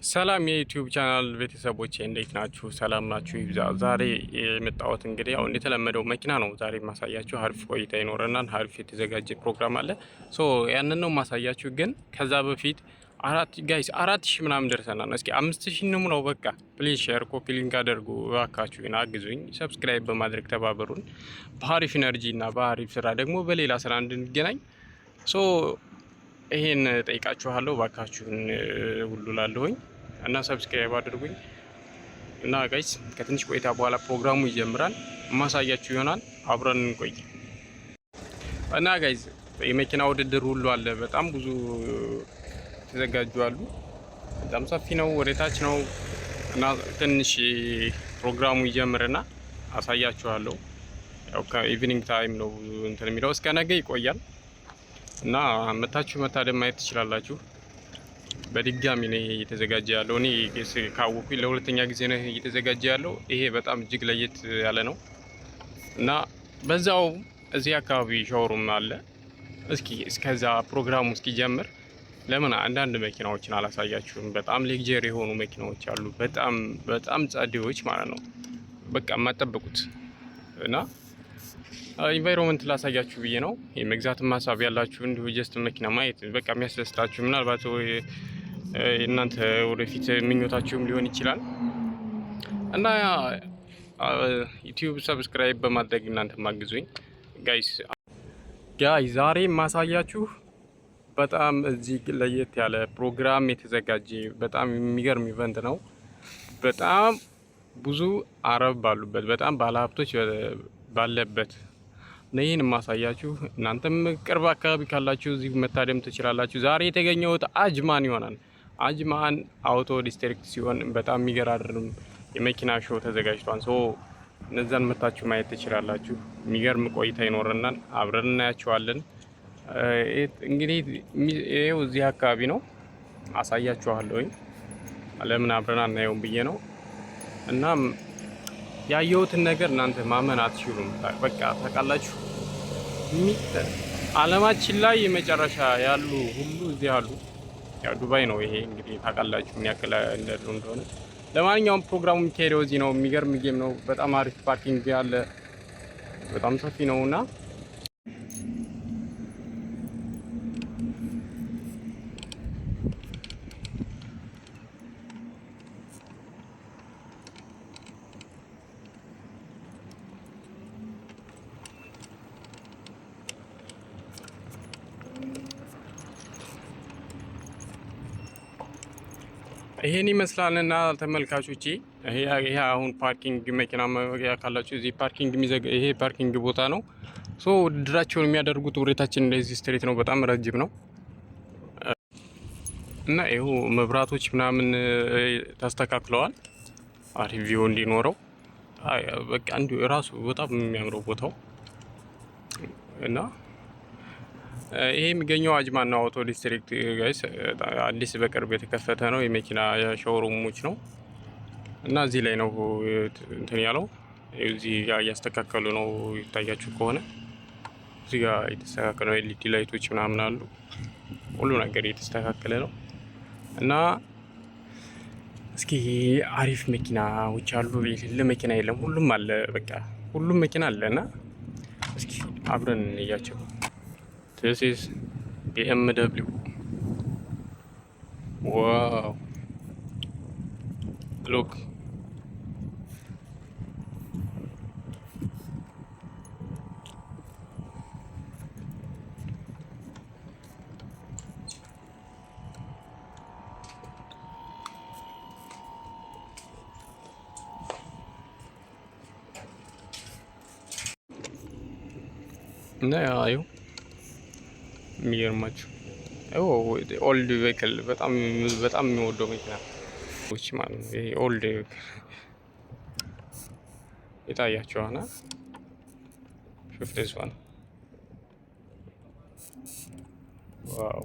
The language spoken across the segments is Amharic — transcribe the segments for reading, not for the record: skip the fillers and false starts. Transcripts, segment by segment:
ሰላም የዩቲዩብ ቻናል ቤተሰቦቼ እንዴት ናችሁ? ሰላም ናችሁ? ይብዛ። ዛሬ የመጣሁት እንግዲህ ያው እንደተለመደው መኪና ነው ዛሬ ማሳያችሁ። አሪፍ ቆይታ ይኖረናል። አሪፍ የተዘጋጀ ፕሮግራም አለ። ያንን ነው ማሳያችሁ። ግን ከዛ በፊት አራት ሺህ ምናምን ደርሰናል። እስኪ 5000 እንሙላው። በቃ ፕሊዝ ሼር፣ ኮፒ ሊንክ አድርጉ እባካችሁን፣ አግዙኝ። ሰብስክራይብ በማድረግ ተባበሩን። በአሪፍ ኢነርጂ እና በአሪፍ ስራ ደግሞ በሌላ ስራ እንድንገናኝ ይሄን ጠይቃችኋለሁ። ባካችሁን ሁሉ ላለሁኝ እና ሰብስክራይብ አድርጉኝ እና ጋይስ ከትንሽ ቆይታ በኋላ ፕሮግራሙ ይጀምራል። ማሳያችሁ ይሆናል። አብረን እንቆይ እና ጋይስ የመኪና ውድድር ሁሉ አለ። በጣም ብዙ ተዘጋጁ አሉ። በጣም ሰፊ ነው፣ ወደታች ነው እና ትንሽ ፕሮግራሙ ይጀምርና አሳያችኋለሁ። ያው ከኢቭኒንግ ታይም ነው እንትን የሚለው እስከ ነገ ይቆያል። እና መታችሁ መታደም ማየት ትችላላችሁ። በድጋሚ ነው እየተዘጋጀ ያለው። እኔ ካወኩኝ ለሁለተኛ ጊዜ ነው እየተዘጋጀ ያለው። ይሄ በጣም እጅግ ለየት ያለ ነው እና በዛው እዚህ አካባቢ ሾሩም አለ። እስኪ እስከዛ ፕሮግራሙ እስኪጀምር ለምን አንዳንድ መኪናዎችን አላሳያችሁም? በጣም ሌክጀሪ የሆኑ መኪናዎች አሉ። በጣም ጸዴዎች ማለት ነው። በቃ የማጠብቁት እና ኢንቫይሮንመንት ላሳያችሁ ብዬ ነው። የመግዛትም ሀሳብ ያላችሁ እንዲሁ ጀስት መኪና ማየት በቃ የሚያስደስታችሁ ምናልባት እናንተ ወደፊት ምኞታችሁም ሊሆን ይችላል እና ዩቲዩብ ሰብስክራይብ በማድረግ እናንተ ማግዙኝ ጋይስ። ዛሬ ማሳያችሁ በጣም እዚህ ለየት ያለ ፕሮግራም የተዘጋጀ በጣም የሚገርም ኢቨንት ነው። በጣም ብዙ አረብ ባሉበት፣ በጣም ባለሀብቶች ባለበት ነው ይህን ማሳያችሁ። እናንተም ቅርብ አካባቢ ካላችሁ እዚህ መታደም ትችላላችሁ። ዛሬ የተገኘሁት አጅማን ይሆናል። አጅማን አውቶ ዲስትሪክት ሲሆን በጣም የሚገራርም የመኪና ሾው ተዘጋጅቷል። እነዛን መታችሁ ማየት ትችላላችሁ። የሚገርም ቆይታ ይኖረናል። አብረን እናያቸዋለን። እንግዲህ ይሄው እዚህ አካባቢ ነው፣ አሳያችኋለሁኝ። ለምን አብረን አናየውም ብዬ ነው እና ያየሁትን ነገር እናንተ ማመን አትችሉም። በቃ ታውቃላችሁ፣ አለማችን ላይ የመጨረሻ ያሉ ሁሉ እዚህ አሉ። ያው ዱባይ ነው ይሄ እንግዲህ ታውቃላችሁ ምን ያክል እንደሆነ። ለማንኛውም ፕሮግራሙ የሚካሄደው እዚህ ነው። የሚገርም ጌም ነው። በጣም አሪፍ ፓርኪንግ ያለ በጣም ሰፊ ነውና ይሄን ይመስላልና ተመልካቾቼ፣ ይሄ አሁን ፓርኪንግ መኪና ካላችሁ እዚህ ፓርኪንግ ይሄ ፓርኪንግ ቦታ ነው። ውድድራቸውን የሚያደርጉት ወደታችን እንደዚህ ስትሬት ነው። በጣም ረጅም ነው እና ይሄው መብራቶች ምናምን ተስተካክለዋል አሪፍ ቪው እንዲኖረው። በቃ እንዲሁ ራሱ በጣም የሚያምረው ቦታው እና ይሄ የሚገኘው አጅማን አውቶ ዲስትሪክት ጋይስ፣ አዲስ በቅርብ የተከፈተ ነው። የመኪና ሾሩሞች ነው እና እዚህ ላይ ነው እንትን ያለው። እዚህ ጋር እያስተካከሉ ነው፣ ይታያችሁ ከሆነ እዚህ ጋር የተስተካከለ ነው። ኤልኢዲ ላይቶች ምናምን አሉ። ሁሉ ነገር የተስተካከለ ነው እና እስኪ አሪፍ መኪናዎች አሉ። የሌለ መኪና የለም፣ ሁሉም አለ። በቃ ሁሉም መኪና አለ እና እስኪ አብረን እንያቸው። This is BMW. Wow. Look. Yeah, የሚገርማችሁ ኦልድ ቬክል በጣም የሚወደው መኪና ማለት ነው። ይሄ ኦልድ ቬክል ይታያችኋል። ሹፍ ዋን ዋው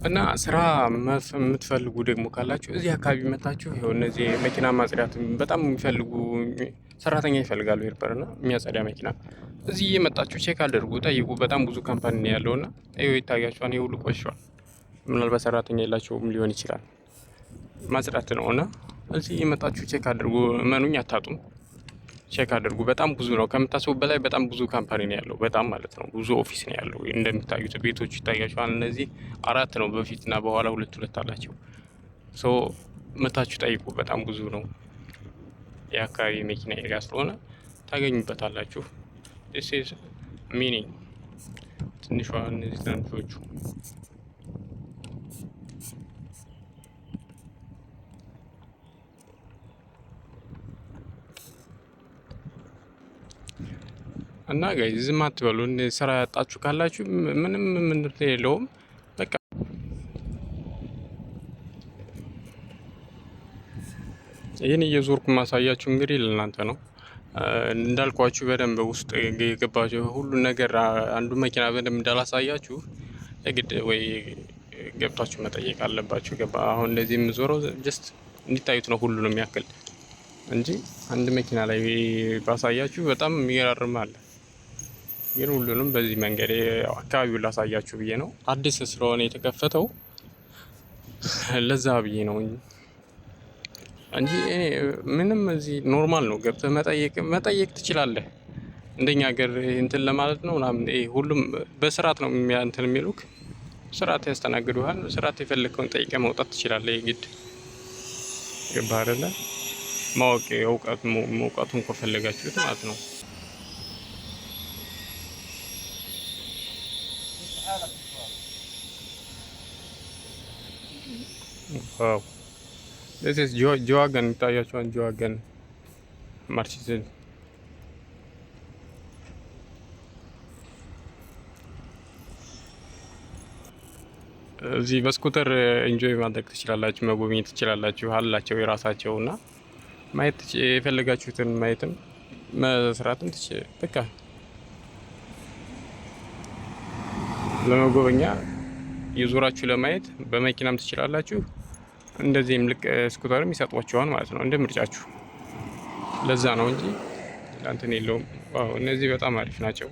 እና ስራ የምትፈልጉ ደግሞ ካላችሁ እዚህ አካባቢ መታችሁ ይኸው እነዚህ መኪና ማጽዳት በጣም የሚፈልጉ ሰራተኛ ይፈልጋሉ ሄልፐርና የሚያጸዳ መኪና። እዚህ እየመጣችሁ ቼክ አድርጉ፣ ጠይቁ። በጣም ብዙ ካምፓኒ ነው ያለውና ይኸው ይታያችኋል። ይሄ ሁሉ ቆሽሿል። ምናልባት ሰራተኛ የላቸውም ሊሆን ይችላል። ማጽዳት ነው እና እዚህ እየመጣችሁ ቼክ አድርጉ። እመኑኝ አታጡም። ቼክ አድርጉ። በጣም ብዙ ነው ከምታስቡ በላይ በጣም ብዙ ካምፓኒ ነው ያለው። በጣም ማለት ነው ብዙ ኦፊስ ነው ያለው። እንደሚታዩት ቤቶች ይታያቸዋል። እነዚህ 4 ነው፣ በፊትና በኋላ 2 አላቸው። ሶ መታችሁ ጠይቁ። በጣም ብዙ ነው። የአካባቢ መኪና ኤሪያ ስለሆነ ታገኙበታላችሁ። ስ ሚኒ ትንሿ እነዚህ ትናንሾቹ እና ጋይ ዝም አትበሉ። ስራ ያጣችሁ ካላችሁ ምንም የለውም። በቃ ይህን እየዞርኩ ማሳያችሁ እንግዲህ ለእናንተ ነው። እንዳልኳችሁ በደንብ ውስጥ የገባችሁ ሁሉን ነገር አንዱ መኪና በደንብ እንዳላሳያችሁ የግድ ወይ ገብታችሁ መጠየቅ አለባችሁ። ገባ? አሁን እንደዚህ የምዞረው ጀስት እንዲታዩት ነው ሁሉንም ያክል እንጂ አንድ መኪና ላይ ባሳያችሁ በጣም የሚገራርም አለ። ግን ሁሉንም በዚህ መንገድ አካባቢውን ላሳያችሁ ብዬ ነው። አዲስ ስለሆነ የተከፈተው ለዛ ብዬ ነው እንጂ ምንም እዚህ ኖርማል ነው። ገብተህ መጠየቅ ትችላለህ። እንደኛ ሀገር እንትን ለማለት ነው ምናምን። ሁሉም በስርዓት ነው እንትን የሚሉክ፣ ስርዓት ያስተናግዱሃል። ስርዓት የፈለግከውን ጠይቀህ መውጣት ትችላለህ። የግድ ገባህ አይደለ? ማወቅ እውቀቱን ከፈለጋችሁት ማለት ነው። ዋው this is ጆዋገን ይታያችኋል። ጆዋገን ማርሲዲዝ እዚህ በስኩተር ኢንጆይ ማድረግ ትችላላችሁ፣ መጎብኘት ትችላላችሁ። አላቸው የራሳቸው እና ማየት የፈለጋችሁትን ማየትም መስራትም በቃ ለመጎበኛ የዞራችሁ ለማየት በመኪናም ትችላላችሁ። እንደዚህም ልክ ስኩተርም ይሰጧችኋል ማለት ነው፣ እንደ ምርጫችሁ። ለዛ ነው እንጂ እንትን የለውም። ዋው እነዚህ በጣም አሪፍ ናቸው።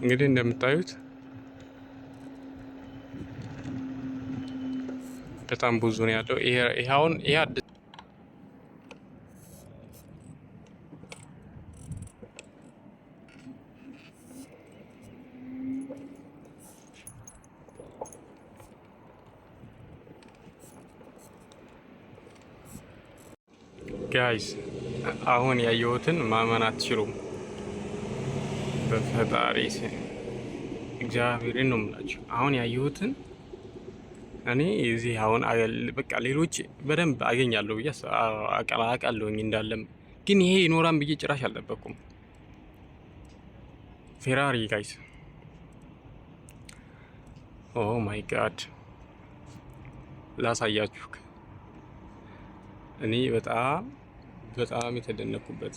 እንግዲህ እንደምታዩት በጣም ብዙ ነው ያለው። ይሄ አሁን ይሄ አዲስ ጋይስ አሁን ያየሁትን ማመን አትችሉም። በፈጣሪ እግዚአብሔርን ነው የምላችሁ። አሁን ያየሁትን እኔ እዚህ አሁን በቃ ሌሎች በደንብ አገኛለሁ ብዬ አውቃለሁኝ እንዳለም፣ ግን ይሄ ይኖራን ብዬ ጭራሽ አልጠበቅኩም። ፌራሪ ጋይስ፣ ኦ ማይ ጋድ ላሳያችሁ። እኔ በጣም የተደነኩበት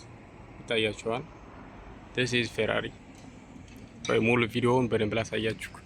ይታያችኋል። this is ፌራሪ። ሙሉ ቪዲዮውን በደንብ ላሳያችሁ።